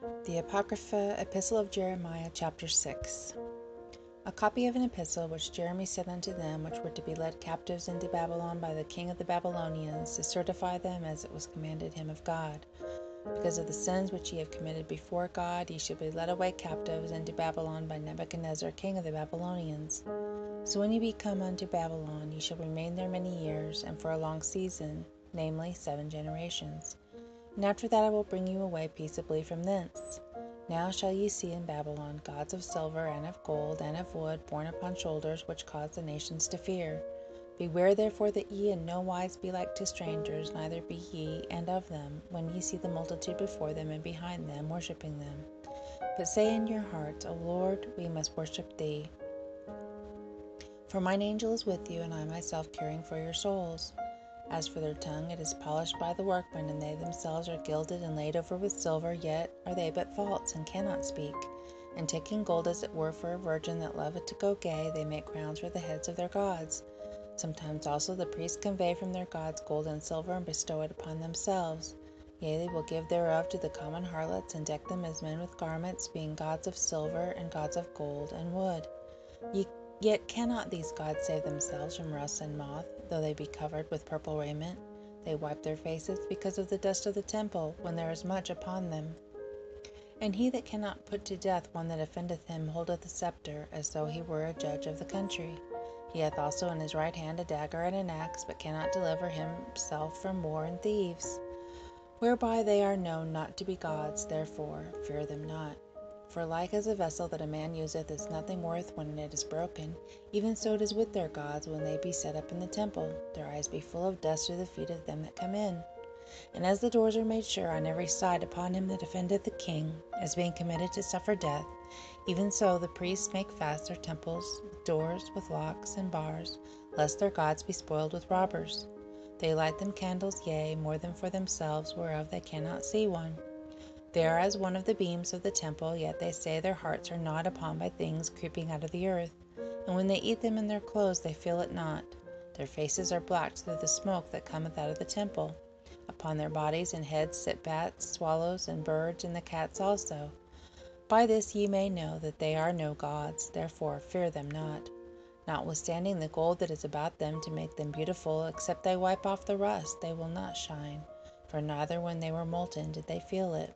The Apocrypha, Epistle of Jeremiah, chapter 6. A copy of an epistle which Jeremy sent unto them which were to be led captives into Babylon by the king of the Babylonians, to certify them as it was commanded him of God. Because of the sins which ye have committed before God, ye shall be led away captives into Babylon by Nebuchadnezzar king of the Babylonians. So when ye be come unto Babylon, ye shall remain there many years, and for a long season, namely 7 generations. And after that I will bring you away peaceably from thence. Now shall ye see in Babylon gods of silver and of gold and of wood borne upon shoulders, which cause the nations to fear. Beware therefore that ye in no wise be like to strangers, neither be ye and of them, when ye see the multitude before them and behind them, worshipping them. But say in your hearts, O Lord, we must worship thee. For mine angel is with you, and I myself caring for your souls. As for their tongue, it is polished by the workmen, and they themselves are gilded and laid over with silver, yet are they but false, and cannot speak. And taking gold as it were for a virgin that loveth to go gay, they make crowns for the heads of their gods. Sometimes also the priests convey from their gods gold and silver, and bestow it upon themselves. Yea, they will give thereof to the common harlots, and deck them as men with garments, being gods of silver, and gods of gold and wood. Yet cannot these gods save themselves from rust and moth, though they be covered with purple raiment. They wipe their faces because of the dust of the temple, when there is much upon them. And he that cannot put to death one that offendeth him holdeth a scepter, as though he were a judge of the country. He hath also in his right hand a dagger and an axe, but cannot deliver himself from war and thieves. Whereby they are known not to be gods, therefore fear them not. For like as a vessel that a man useth is nothing worth when it is broken, even so it is with their gods when they be set up in the temple. Their eyes be full of dust through the feet of them that come in. And as the doors are made sure on every side upon him that offendeth the king, as being committed to suffer death, even so the priests make fast their temples with doors, with locks and bars, lest their gods be spoiled with robbers. They light them candles, yea, more than for themselves, whereof they cannot see one. They are as one of the beams of the temple, yet they say their hearts are gnawed upon by things creeping out of the earth. And when they eat them in their clothes, they feel it not. Their faces are blacked through the smoke that cometh out of the temple. Upon their bodies and heads sit bats, swallows, and birds, and the cats also. By this ye may know that they are no gods, therefore fear them not. Notwithstanding the gold that is about them to make them beautiful, except they wipe off the rust, they will not shine, for neither when they were molten did they feel it.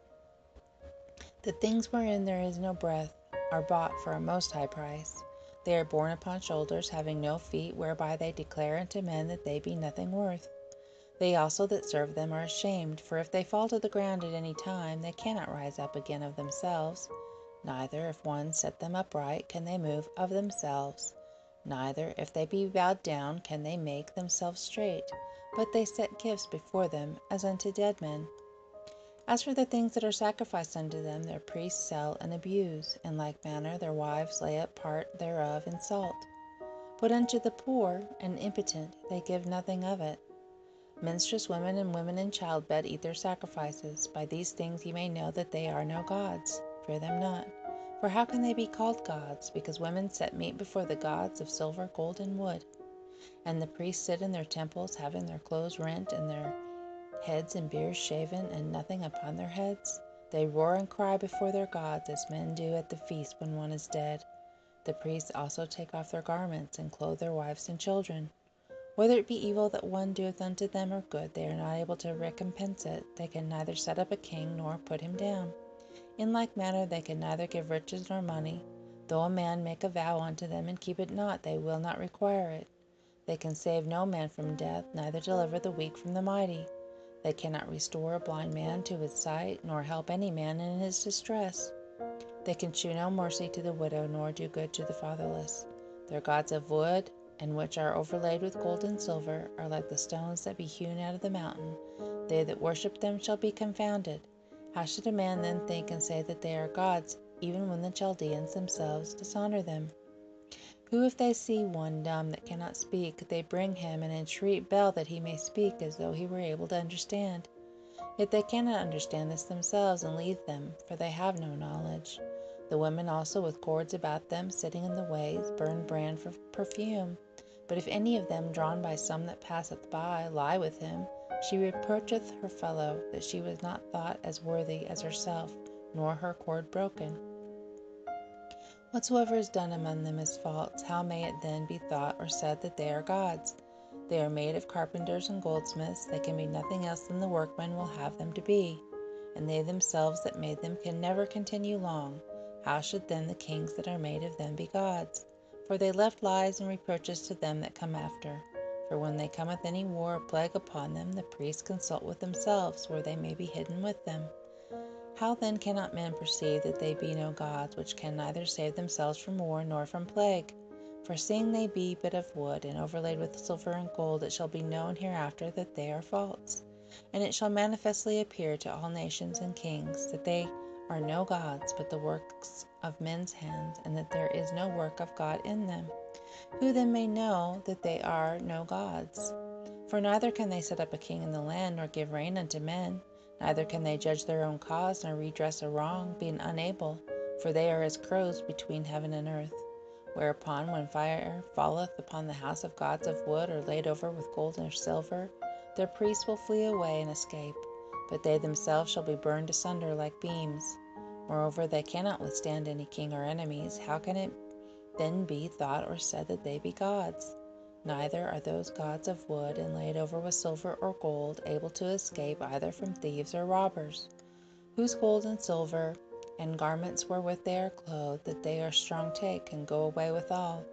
The things wherein there is no breath are bought for a most high price. They are borne upon shoulders, having no feet, whereby they declare unto men that they be nothing worth. They also that serve them are ashamed, for if they fall to the ground at any time, they cannot rise up again of themselves. Neither, if one set them upright, can they move of themselves. Neither, if they be bowed down, can they make themselves straight. But they set gifts before them, as unto dead men. As for the things that are sacrificed unto them, their priests sell and abuse. In like manner their wives lay up part thereof in salt. But unto the poor and impotent they give nothing of it. Menstruous women and women in childbed eat their sacrifices. By these things ye may know that they are no gods. Fear them not. For how can they be called gods? Because women set meat before the gods of silver, gold, and wood. And the priests sit in their temples, having their clothes rent, and their heads and beards shaven, and nothing upon their heads. They roar and cry before their gods, as men do at the feast when one is dead. The priests also take off their garments, and clothe their wives and children. Whether it be evil that one doeth unto them, or good, they are not able to recompense it. They can neither set up a king, nor put him down. In like manner they can neither give riches nor money. Though a man make a vow unto them, and keep it not, they will not require it. They can save no man from death, neither deliver the weak from the mighty. They cannot restore a blind man to his sight, nor help any man in his distress. They can shew no mercy to the widow, nor do good to the fatherless. Their gods of wood, and which are overlaid with gold and silver, are like the stones that be hewn out of the mountain. They that worship them shall be confounded. How should a man then think and say that they are gods, even when the Chaldeans themselves dishonor them? Who, if they see one dumb that cannot speak, they bring him and entreat Bel that he may speak, as though he were able to understand. Yet they cannot understand this themselves, and leave them, for they have no knowledge. The women also with cords about them, sitting in the ways, burn brand for perfume. But if any of them, drawn by some that passeth by, lie with him, she reproacheth her fellow, that she was not thought as worthy as herself, nor her cord broken. Whatsoever is done among them is false. How may it then be thought or said that they are gods? They are made of carpenters and goldsmiths. They can be nothing else than the workman will have them to be. And they themselves that made them can never continue long. How should then the kings that are made of them be gods? For they left lies and reproaches to them that come after. For when they cometh any war or plague upon them, the priests consult with themselves, where they may be hidden with them. How then cannot men perceive that they be no gods, which can neither save themselves from war nor from plague? For seeing they be but of wood, and overlaid with silver and gold, it shall be known hereafter that they are false. And it shall manifestly appear to all nations and kings that they are no gods, but the works of men's hands, and that there is no work of God in them. Who then may know that they are no gods? For neither can they set up a king in the land, nor give rain unto men. Neither can they judge their own cause, nor redress a wrong, being unable, for they are as crows between heaven and earth. Whereupon, when fire falleth upon the house of gods of wood, or laid over with gold or silver, their priests will flee away and escape, but they themselves shall be burned asunder like beams. Moreover, they cannot withstand any king or enemies. How can it then be thought or said that they be gods? Neither are those gods of wood and laid over with silver or gold able to escape either from thieves or robbers, whose gold and silver and garments wherewith they are clothed, that they are strong take and go away withal.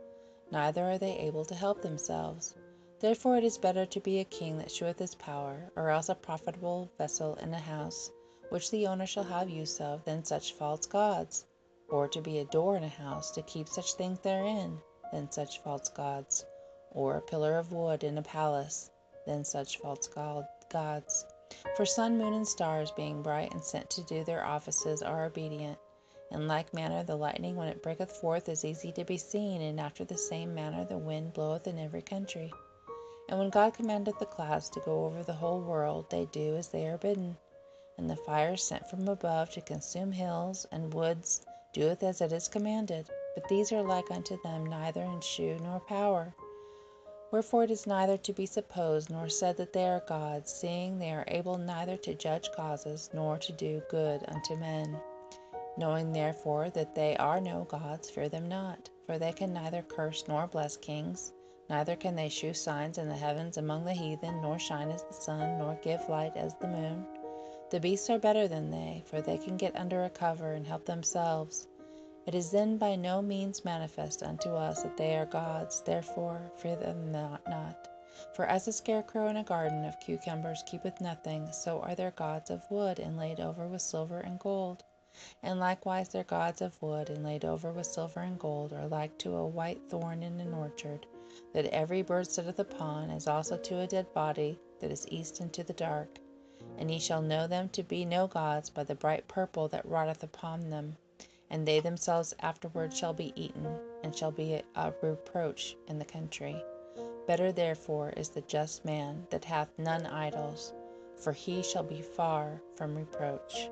Neither are they able to help themselves. Therefore it is better to be a king that sheweth his power, or else a profitable vessel in a house, which the owner shall have use of, than such false gods, or to be a door in a house, to keep such things therein, than such false gods, or a pillar of wood in a palace, than such false gods. For sun, moon, and stars, being bright and sent to do their offices, are obedient. In like manner the lightning, when it breaketh forth, is easy to be seen, and after the same manner the wind bloweth in every country. And when God commandeth the clouds to go over the whole world, they do as they are bidden. And the fire sent from above to consume hills and woods doeth as it is commanded. But these are like unto them neither in shew nor power. Wherefore it is neither to be supposed nor said that they are gods, seeing they are able neither to judge causes nor to do good unto men. Knowing therefore that they are no gods, fear them not, for they can neither curse nor bless kings, neither can they shew signs in the heavens among the heathen, nor shine as the sun, nor give light as the moon. The beasts are better than they, for they can get under a cover and help themselves. It is then by no means manifest unto us that they are gods, therefore fear them not. For as a scarecrow in a garden of cucumbers keepeth nothing, so are their gods of wood, and laid over with silver and gold. And likewise their gods of wood, and laid over with silver and gold, are like to a white thorn in an orchard, that every bird sitteth upon, as also to a dead body that is east into the dark. And ye shall know them to be no gods by the bright purple that rotteth upon them. And they themselves afterward shall be eaten, and shall be a reproach in the country. Better therefore is the just man that hath none idols, for he shall be far from reproach.